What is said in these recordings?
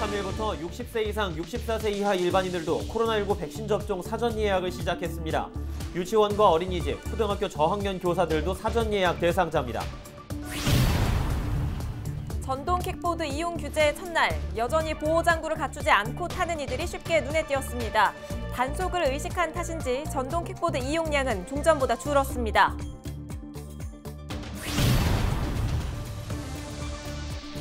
13일부터 60세 이상 64세 이하 일반인들도 코로나19 백신 접종 사전 예약을 시작했습니다. 유치원과 어린이집, 초등학교 저학년 교사들도 사전 예약 대상자입니다. 전동 킥보드 이용 규제의 첫날, 여전히 보호장구를 갖추지 않고 타는 이들이 쉽게 눈에 띄었습니다. 단속을 의식한 탓인지 전동 킥보드 이용량은 종전보다 줄었습니다.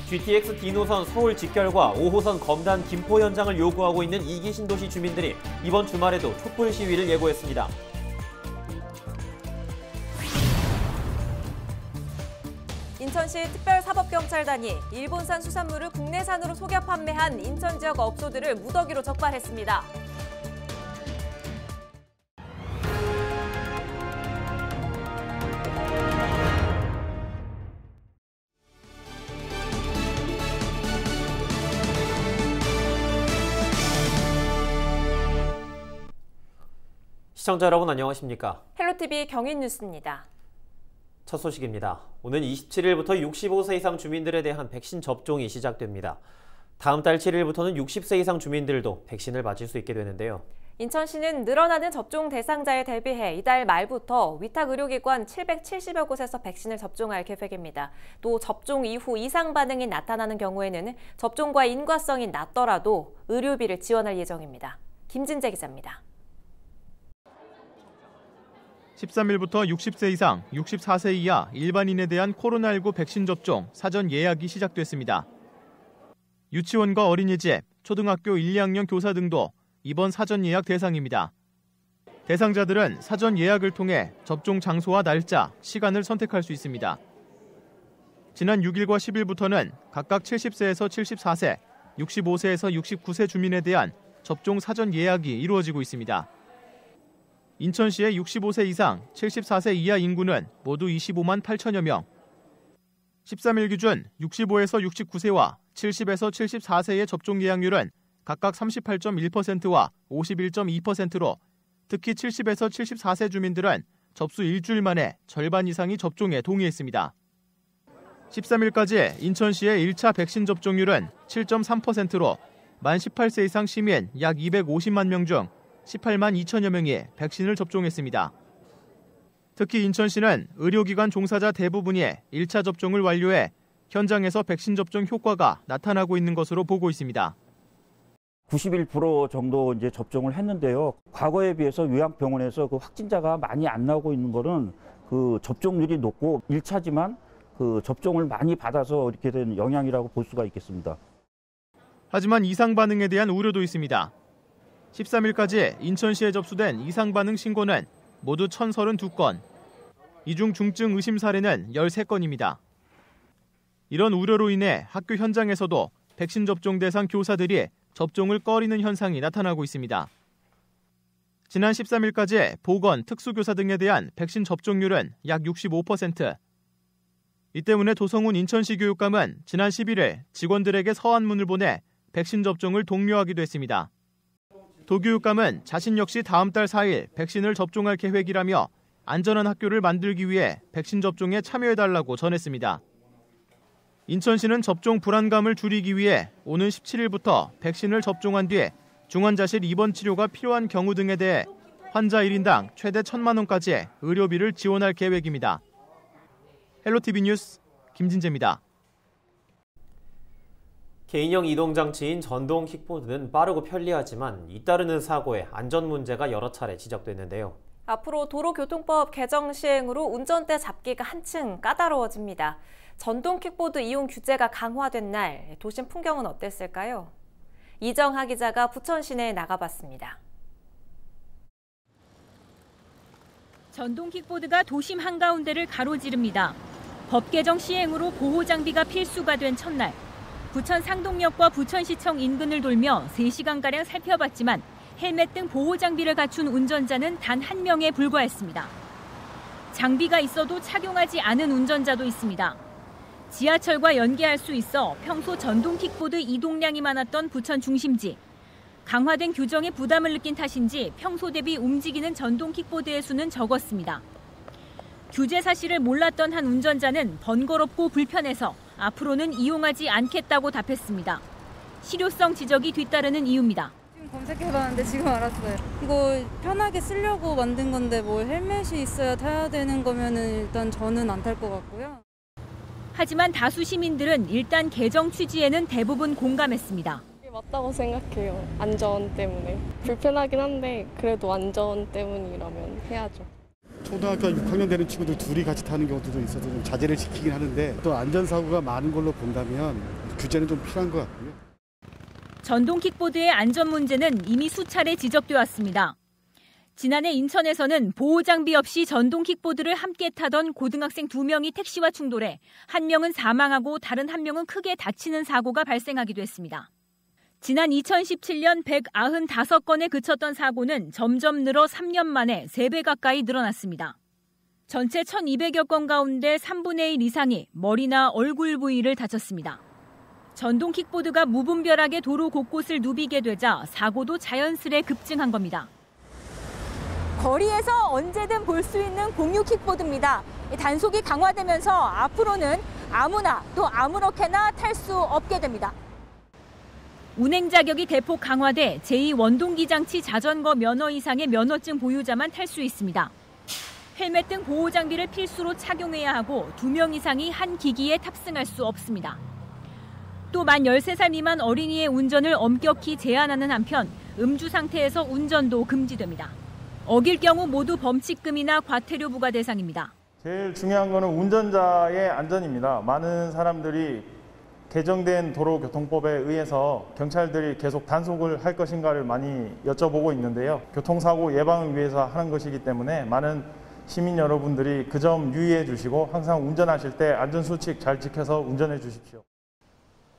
GTX D노선 서울 직결과 5호선 검단 김포 현장을 요구하고 있는 2기 신도시 주민들이 이번 주말에도 촛불 시위를 예고했습니다. 인천시 특별사법경찰단이 일본산 수산물을 국내산으로 속여 판매한 인천 지역 업소들을 무더기로 적발했습니다. 시청자 여러분 안녕하십니까? 헬로티비 경인뉴스입니다. 첫 소식입니다. 오는 27일부터 65세 이상 주민들에 대한 백신 접종이 시작됩니다. 다음 달 7일부터는 60세 이상 주민들도 백신을 맞을 수 있게 되는데요. 인천시는 늘어나는 접종 대상자에 대비해 이달 말부터 위탁의료기관 770여 곳에서 백신을 접종할 계획입니다. 또 접종 이후 이상 반응이 나타나는 경우에는 접종과 인과성이 낮더라도 의료비를 지원할 예정입니다. 김진재 기자입니다. 13일부터 60세 이상, 64세 이하 일반인에 대한 코로나19 백신 접종 사전 예약이 시작됐습니다. 유치원과 어린이집, 초등학교 1, 2학년 교사 등도 이번 사전 예약 대상입니다. 대상자들은 사전 예약을 통해 접종 장소와 날짜, 시간을 선택할 수 있습니다. 지난 6일과 10일부터는 각각 70세에서 74세, 65세에서 69세 주민에 대한 접종 사전 예약이 이루어지고 있습니다. 인천시의 65세 이상, 74세 이하 인구는 모두 25만 8천여 명. 13일 기준 65에서 69세와 70에서 74세의 접종 예약률은 각각 38.1%와 51.2%로 특히 70에서 74세 주민들은 접수 일주일 만에 절반 이상이 접종에 동의했습니다. 13일까지 인천시의 1차 백신 접종률은 7.3%로 만 18세 이상 시민 약 250만 명 중 18만 2천여 명이 백신을 접종했습니다. 특히 인천시는 의료기관 종사자 대부분이 1차 접종을 완료해 현장에서 백신 접종 효과가 나타나고 있는 것으로 보고 있습니다. 91% 정도 이제 접종을 했는데요. 과거에 비해서 요양병원에서 그 확진자가 많이 안 나오고 있는 거는 그 접종률이 높고 1차지만 그 접종을 많이 받아서 이렇게 된 영향이라고 볼 수가 있겠습니다. 하지만 이상 반응에 대한 우려도 있습니다. 13일까지 인천시에 접수된 이상 반응 신고는 모두 1,032건. 이 중 중증 의심 사례는 13건입니다. 이런 우려로 인해 학교 현장에서도 백신 접종 대상 교사들이 접종을 꺼리는 현상이 나타나고 있습니다. 지난 13일까지 보건, 특수교사 등에 대한 백신 접종률은 약 65%. 이 때문에 도성훈 인천시 교육감은 지난 11일 직원들에게 서한문을 보내 백신 접종을 독려하기도 했습니다. 도 교육감은 자신 역시 다음 달 4일 백신을 접종할 계획이라며 안전한 학교를 만들기 위해 백신 접종에 참여해달라고 전했습니다. 인천시는 접종 불안감을 줄이기 위해 오는 17일부터 백신을 접종한 뒤 중환자실 입원 치료가 필요한 경우 등에 대해 환자 1인당 최대 1,000만 원까지의 의료비를 지원할 계획입니다. 헬로티비 뉴스 김진재입니다. 개인형 이동장치인 전동 킥보드는 빠르고 편리하지만 잇따르는 사고에 안전 문제가 여러 차례 지적됐는데요. 앞으로 도로교통법 개정 시행으로 운전대 잡기가 한층 까다로워집니다. 전동 킥보드 이용 규제가 강화된 날 도심 풍경은 어땠을까요? 이정하 기자가 부천 시내에 나가봤습니다. 전동 킥보드가 도심 한가운데를 가로지릅니다. 법 개정 시행으로 보호 장비가 필수가 된 첫날. 부천 상동역과 부천시청 인근을 돌며 3시간가량 살펴봤지만 헬멧 등 보호 장비를 갖춘 운전자는 단 한 명에 불과했습니다. 장비가 있어도 착용하지 않은 운전자도 있습니다. 지하철과 연계할 수 있어 평소 전동 킥보드 이동량이 많았던 부천 중심지. 강화된 규정에 부담을 느낀 탓인지 평소 대비 움직이는 전동 킥보드의 수는 적었습니다. 규제 사실을 몰랐던 한 운전자는 번거롭고 불편해서 앞으로는 이용하지 않겠다고 답했습니다. 실효성 지적이 뒤따르는 이유입니다. 지금 검색해봤는데 지금 알았어요. 이거 편하게 쓰려고 만든 건데 뭐 헬멧이 있어야 타야 되는 거면은 일단 저는 안 탈 것 같고요. 하지만 다수 시민들은 일단 개정 취지에는 대부분 공감했습니다. 맞다고 생각해요. 안전 때문에. 불편하긴 한데 그래도 안전 때문이라면 해야죠. 초등학교 6학년 되는 친구들 둘이 같이 타는 경우도 있어서 좀 자제를 시키긴 하는데 또 안전사고가 많은 걸로 본다면 규제는 좀 필요한 것 같고요. 전동 킥보드의 안전 문제는 이미 수차례 지적돼 왔습니다. 지난해 인천에서는 보호장비 없이 전동 킥보드를 함께 타던 고등학생 2명이 택시와 충돌해 한 명은 사망하고 다른 한 명은 크게 다치는 사고가 발생하기도 했습니다. 지난 2017년 195건에 그쳤던 사고는 점점 늘어 3년 만에 3배 가까이 늘어났습니다. 전체 1,200여 건 가운데 3분의 1 이상이 머리나 얼굴 부위를 다쳤습니다. 전동 킥보드가 무분별하게 도로 곳곳을 누비게 되자 사고도 자연스레 급증한 겁니다. 거리에서 언제든 볼 수 있는 공유 킥보드입니다. 단속이 강화되면서 앞으로는 아무나 또 아무렇게나 탈 수 없게 됩니다. 운행 자격이 대폭 강화돼 제2원동기 장치 자전거 면허 이상의 면허증 보유자만 탈 수 있습니다. 헬멧 등 보호 장비를 필수로 착용해야 하고 2명 이상이 한 기기에 탑승할 수 없습니다. 또 만 13살 미만 어린이의 운전을 엄격히 제한하는 한편 음주 상태에서 운전도 금지됩니다. 어길 경우 모두 범칙금이나 과태료 부과 대상입니다. 제일 중요한 거는 운전자의 안전입니다. 많은 사람들이 개정된 도로교통법에 의해서 경찰들이 계속 단속을 할 것인가를 많이 여쭤보고 있는데요. 교통사고 예방을 위해서 하는 것이기 때문에 많은 시민 여러분들이 그 점 유의해 주시고 항상 운전하실 때 안전수칙 잘 지켜서 운전해 주십시오.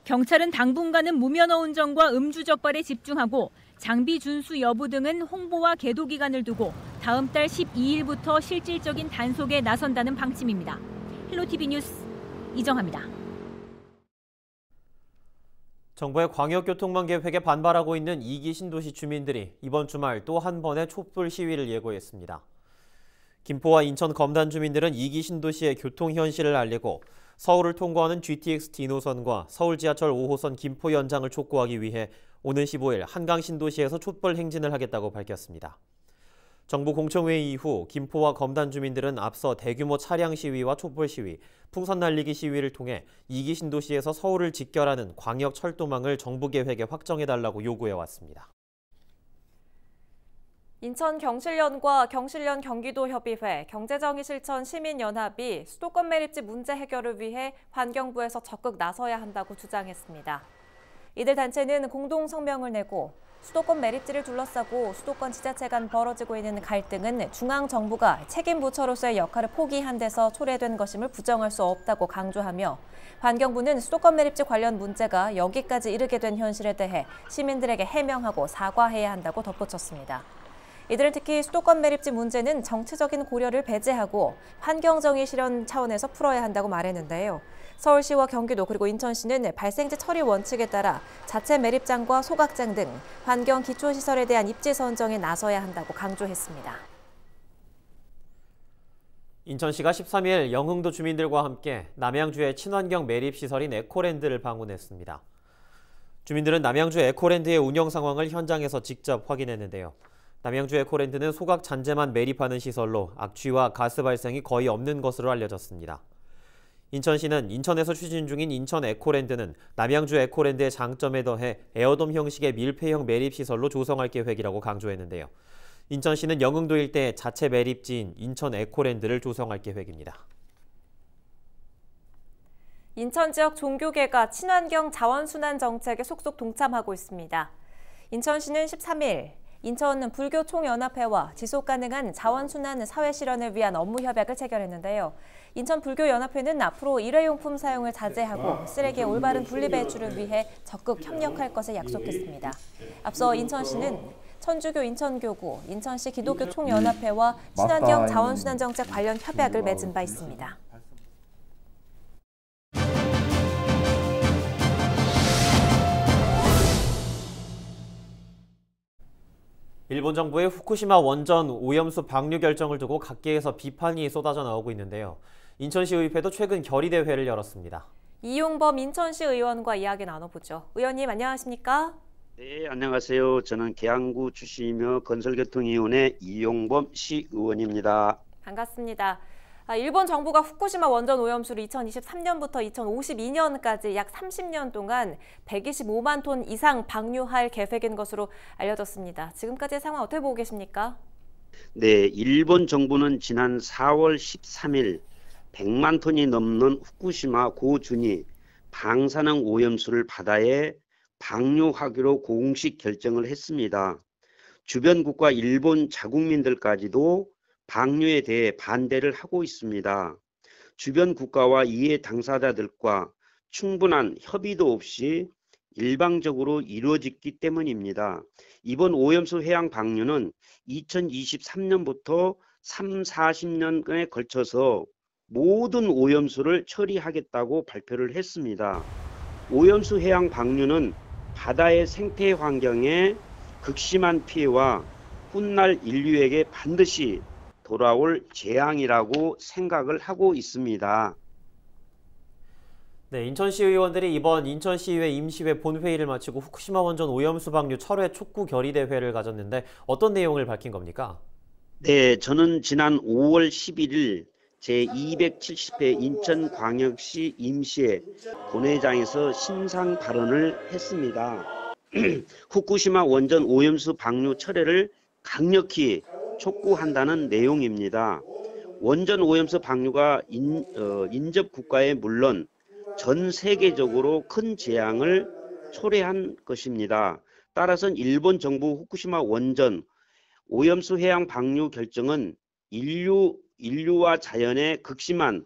경찰은 당분간은 무면허 운전과 음주 적발에 집중하고 장비 준수 여부 등은 홍보와 계도 기간을 두고 다음 달 12일부터 실질적인 단속에 나선다는 방침입니다. 헬로티비 뉴스 이정아입니다. 정부의 광역교통망 계획에 반발하고 있는 2기 신도시 주민들이 이번 주말 또 한 번의 촛불 시위를 예고했습니다. 김포와 인천 검단 주민들은 2기 신도시의 교통 현실을 알리고 서울을 통과하는 GTX D노선과 서울 지하철 5호선 김포 연장을 촉구하기 위해 오는 15일 한강 신도시에서 촛불 행진을 하겠다고 밝혔습니다. 정부 공청회 이후 김포와 검단 주민들은 앞서 대규모 차량 시위와 촛불 시위, 풍선 날리기 시위를 통해 2기 신도시에서 서울을 직결하는 광역 철도망을 정부 계획에 확정해달라고 요구해왔습니다. 인천 경실련과 경실련 경기도협의회, 경제정의실천 시민연합이 수도권 매립지 문제 해결을 위해 환경부에서 적극 나서야 한다고 주장했습니다. 이들 단체는 공동 성명을 내고 수도권 매립지를 둘러싸고 수도권 지자체 간 벌어지고 있는 갈등은 중앙정부가 책임 부처로서의 역할을 포기한 데서 초래된 것임을 부정할 수 없다고 강조하며 환경부는 수도권 매립지 관련 문제가 여기까지 이르게 된 현실에 대해 시민들에게 해명하고 사과해야 한다고 덧붙였습니다. 이들은 특히 수도권 매립지 문제는 정치적인 고려를 배제하고 환경정의 실현 차원에서 풀어야 한다고 말했는데요. 서울시와 경기도 그리고 인천시는 발생지 처리 원칙에 따라 자체 매립장과 소각장 등 환경 기초시설에 대한 입지 선정에 나서야 한다고 강조했습니다. 인천시가 13일 영흥도 주민들과 함께 남양주의 친환경 매립시설인 에코랜드를 방문했습니다. 주민들은 남양주 에코랜드의 운영 상황을 현장에서 직접 확인했는데요. 남양주 에코랜드는 소각 잔재만 매립하는 시설로 악취와 가스 발생이 거의 없는 것으로 알려졌습니다. 인천시는 인천에서 추진 중인 인천 에코랜드는 남양주 에코랜드의 장점에 더해 에어돔 형식의 밀폐형 매립시설로 조성할 계획이라고 강조했는데요. 인천시는 영흥도 일대의 자체 매립지인 인천 에코랜드를 조성할 계획입니다. 인천 지역 종교계가 친환경 자원순환 정책에 속속 동참하고 있습니다. 인천시는 13일 인천 불교총연합회와 지속가능한 자원순환 사회실현을 위한 업무 협약을 체결했는데요. 인천 불교연합회는 앞으로 일회용품 사용을 자제하고 쓰레기의 올바른 분리배출을 위해 적극 협력할 것을 약속했습니다. 앞서 인천시는 천주교 인천교구, 인천시 기독교 총연합회와 친환경 자원순환 정책 관련 협약을 맺은 바 있습니다. 일본 정부의 후쿠시마 원전 오염수 방류 결정을 두고 각계에서 비판이 쏟아져 나오고 있는데요. 인천시의회도 최근 결의대회를 열었습니다. 이용범 인천시 의원과 이야기 나눠보죠. 의원님 안녕하십니까? 네, 안녕하세요. 저는 계양구 출신이며 건설교통위원회 이용범 시의원입니다. 반갑습니다. 일본 정부가 후쿠시마 원전 오염수를 2023년부터 2052년까지 약 30년 동안 125만 톤 이상 방류할 계획인 것으로 알려졌습니다. 지금까지의 상황 어떻게 보고 계십니까? 네, 일본 정부는 지난 4월 13일 100만 톤이 넘는 후쿠시마 고준위 방사능 오염수를 바다에 방류하기로 공식 결정을 했습니다. 주변 국가 일본 자국민들까지도 방류에 대해 반대를 하고 있습니다. 주변 국가와 이해 당사자들과 충분한 협의도 없이 일방적으로 이루어졌기 때문입니다. 이번 오염수 해양 방류는 2023년부터 30-40년에 걸쳐서 모든 오염수를 처리하겠다고 발표를 했습니다. 오염수 해양 방류는 바다의 생태 환경에 극심한 피해와 훗날 인류에게 반드시 돌아올 재앙이라고 생각을 하고 있습니다. 네, 인천시 의원들이 이번 인천시의회 임시회 본회의를 마치고 후쿠시마 원전 오염수 방류 철회 촉구 결의대회를 가졌는데 어떤 내용을 밝힌 겁니까? 네, 저는 지난 5월 11일 제270회 인천광역시 임시회 본회의장에서 심상 발언을 했습니다. 후쿠시마 원전 오염수 방류 철회를 강력히 촉구한다는 내용입니다. 원전 오염수 방류가 인접 국가에 물론 전 세계적으로 큰 재앙을 초래한 것입니다. 따라서 일본 정부 후쿠시마 원전 오염수 해양 방류 결정은 인류와 자연에 극심한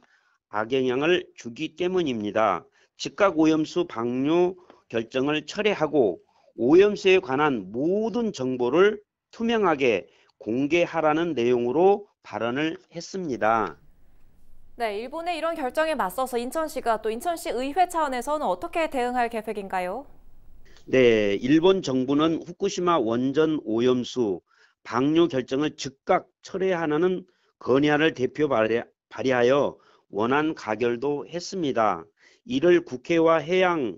악영향을 주기 때문입니다. 즉각 오염수 방류 결정을 철회하고 오염수에 관한 모든 정보를 투명하게 공개하라는 내용으로 발언을 했습니다. 네, 일본의 이런 결정에 맞서서 인천시가 또 인천시 의회 차원에서는 어떻게 대응할 계획인가요? 네, 일본 정부는 후쿠시마 원전 오염수 방류 결정을 즉각 철회하는 건의안을 대표 발의하여 원안 가결도 했습니다. 이를 국회와 해양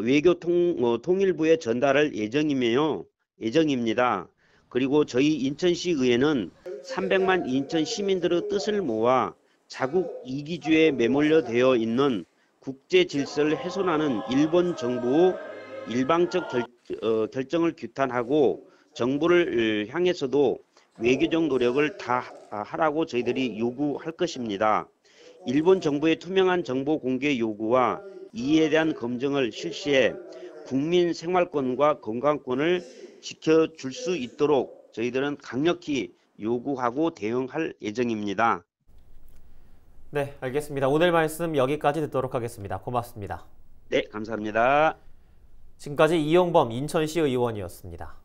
외교통일부에 전달할 예정입니다. 그리고 저희 인천시 의회는 300만 인천 시민들의 뜻을 모아 자국 이기주의에 매몰려 되어 있는 국제 질서를 훼손하는 일본 정부의 일방적 결정을 규탄하고 정부를 향해서도 외교적 노력을 다 하라고 저희들이 요구할 것입니다. 일본 정부의 투명한 정보 공개 요구와 이에 대한 검증을 실시해 국민 생활권과 건강권을 지켜줄 수 있도록 저희들은 강력히 요구하고 대응할 예정입니다. 네, 알겠습니다. 오늘 말씀 여기까지 듣도록 하겠습니다. 고맙습니다. 네, 감사합니다. 지금까지 이용범 인천시 의원이었습니다.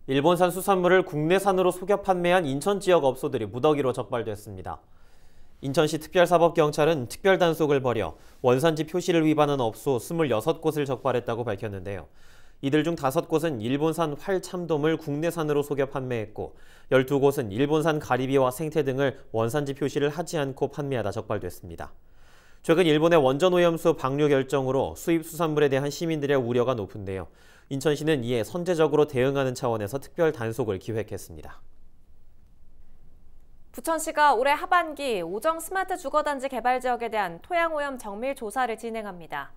일본산 수산물을 국내산으로 속여 판매한 인천 지역 업소들이 무더기로 적발됐습니다. 인천시 특별사법경찰은 특별단속을 벌여 원산지 표시를 위반한 업소 26곳을 적발했다고 밝혔는데요. 이들 중 5곳은 일본산 활참돔을 국내산으로 속여 판매했고 12곳은 일본산 가리비와 생태 등을 원산지 표시를 하지 않고 판매하다 적발됐습니다. 최근 일본의 원전 오염수 방류 결정으로 수입 수산물에 대한 시민들의 우려가 높은데요. 인천시는 이에 선제적으로 대응하는 차원에서 특별 단속을 기획했습니다. 부천시가 올해 하반기 오정 스마트 주거단지 개발 지역에 대한 토양오염 정밀 조사를 진행합니다.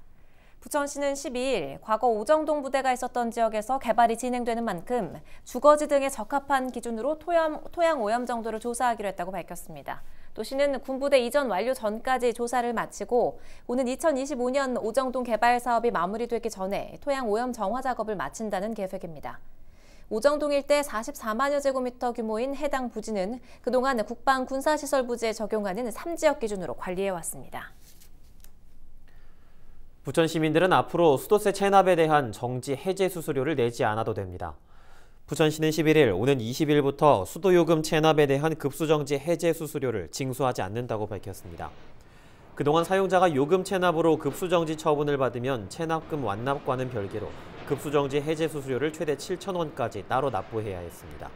부천시는 12일 과거 오정동 부대가 있었던 지역에서 개발이 진행되는 만큼 주거지 등에 적합한 기준으로 토양오염 정도를 조사하기로 했다고 밝혔습니다. 또 시는 군부대 이전 완료 전까지 조사를 마치고 오는 2025년 오정동 개발 사업이 마무리되기 전에 토양 오염 정화 작업을 마친다는 계획입니다. 오정동 일대 44만여 제곱미터 규모인 해당 부지는 그동안 국방 군사시설 부지에 적용하는 3지역 기준으로 관리해왔습니다. 부천 시민들은 앞으로 수도세 체납에 대한 정지 해제 수수료를 내지 않아도 됩니다. 부천시는 11일 오는 20일부터 수도요금 체납에 대한 급수정지 해제 수수료를 징수하지 않는다고 밝혔습니다. 그동안 사용자가 요금 체납으로 급수정지 처분을 받으면 체납금 완납과는 별개로 급수정지 해제 수수료를 최대 7,000원까지 따로 납부해야 했습니다.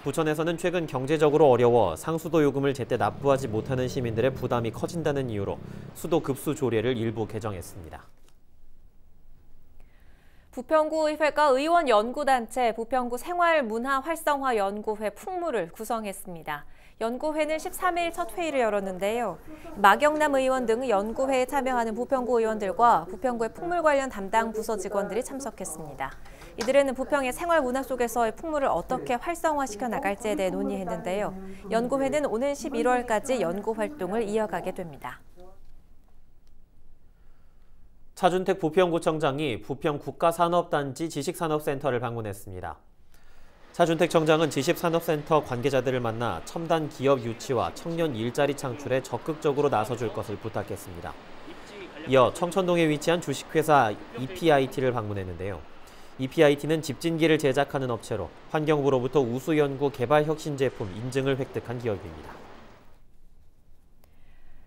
부천에서는 최근 경제적으로 어려워 상수도 요금을 제때 납부하지 못하는 시민들의 부담이 커진다는 이유로 수도 급수 조례를 일부 개정했습니다. 부평구 의회가 의원 연구단체 부평구 생활문화활성화연구회 풍무를 구성했습니다. 연구회는 13일 첫 회의를 열었는데요. 마경남 의원 등 연구회에 참여하는 부평구 의원들과 부평구의 풍물 관련 담당 부서 직원들이 참석했습니다. 이들은 부평의 생활문화 속에서의 풍물을 어떻게 활성화시켜 나갈지에 대해 논의했는데요. 연구회는 오는 11월까지 연구 활동을 이어가게 됩니다. 차준택 부평구청장이 부평 국가산업단지 지식산업센터를 방문했습니다. 차준택 청장은 지식산업센터 관계자들을 만나 첨단 기업 유치와 청년 일자리 창출에 적극적으로 나서줄 것을 부탁했습니다. 이어 청천동에 위치한 주식회사 EPIT를 방문했는데요. EPIT는 집진기를 제작하는 업체로 환경부로부터 우수연구 개발혁신 제품 인증을 획득한 기업입니다.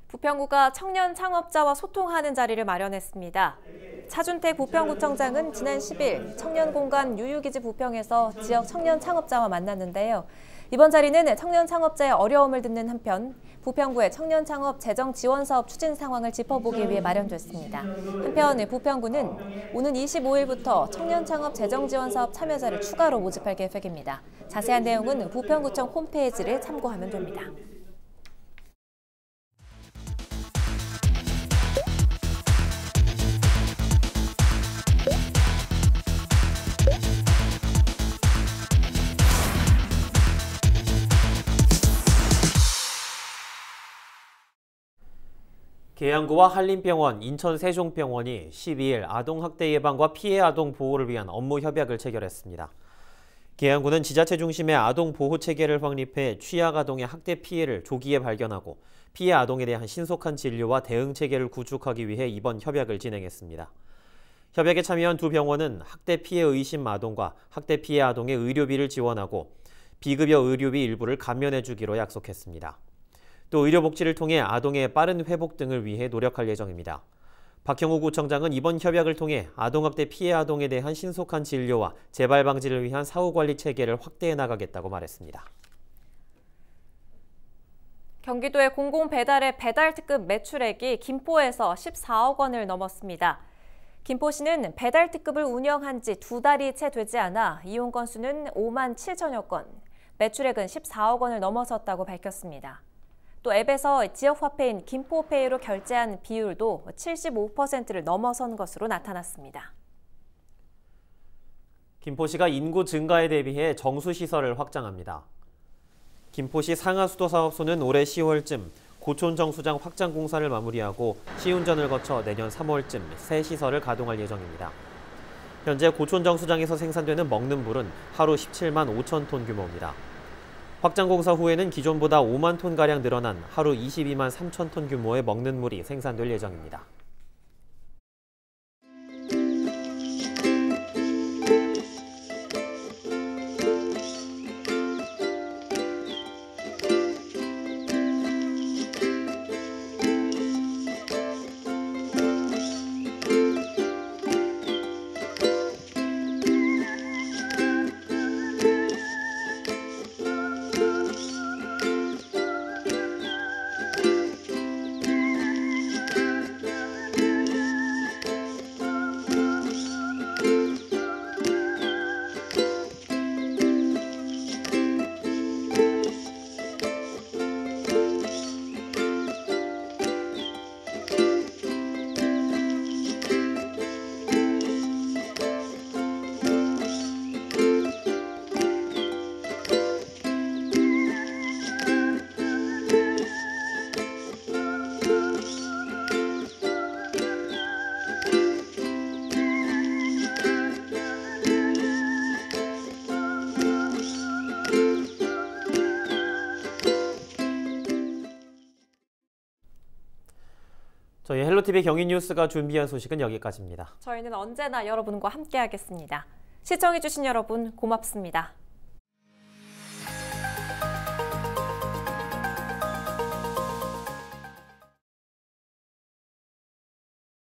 부평구가 청년 창업자와 소통하는 자리를 마련했습니다. 차준택 부평구청장은 지난 10일 청년공간 유유기지 부평에서 지역 청년 창업자와 만났는데요. 이번 자리는 청년 창업자의 어려움을 듣는 한편 부평구의 청년 창업 재정 지원 사업 추진 상황을 짚어보기 위해 마련됐습니다. 한편 부평구는 오는 25일부터 청년 창업 재정 지원 사업 참여자를 추가로 모집할 계획입니다. 자세한 내용은 부평구청 홈페이지를 참고하면 됩니다. 계양구와 한림병원, 인천 세종병원이 12일 아동학대 예방과 피해 아동 보호를 위한 업무 협약을 체결했습니다. 계양구는 지자체 중심의 아동 보호 체계를 확립해 취약 아동의 학대 피해를 조기에 발견하고 피해 아동에 대한 신속한 진료와 대응 체계를 구축하기 위해 이번 협약을 진행했습니다. 협약에 참여한 두 병원은 학대 피해 의심 아동과 학대 피해 아동의 의료비를 지원하고 비급여 의료비 일부를 감면해주기로 약속했습니다. 또 의료복지를 통해 아동의 빠른 회복 등을 위해 노력할 예정입니다. 박형우 구청장은 이번 협약을 통해 아동학대 피해 아동에 대한 신속한 진료와 재발 방지를 위한 사후관리 체계를 확대해 나가겠다고 말했습니다. 경기도의 공공배달의 배달특급 매출액이 김포에서 14억 원을 넘었습니다. 김포시는 배달특급을 운영한 지 2달이 채 되지 않아 이용 건수는 5만 7천여 건, 매출액은 14억 원을 넘어섰다고 밝혔습니다. 또 앱에서 지역화폐인 김포페이로 결제한 비율도 75%를 넘어선 것으로 나타났습니다. 김포시가 인구 증가에 대비해 정수시설을 확장합니다. 김포시 상하수도사업소는 올해 10월쯤 고촌정수장 확장 공사를 마무리하고 시운전을 거쳐 내년 3월쯤 새 시설을 가동할 예정입니다. 현재 고촌정수장에서 생산되는 먹는 물은 하루 17만 5천 톤 규모입니다. 확장 공사 후에는 기존보다 5만 톤가량 늘어난 하루 22만 3천 톤 규모의 먹는 물이 생산될 예정입니다. 저희 헬로티비 경위뉴스가 준비한 소식은 여기까지입니다. 저희는 언제나 여러분과 함께하겠습니다. 시청해주신 여러분 고맙습니다.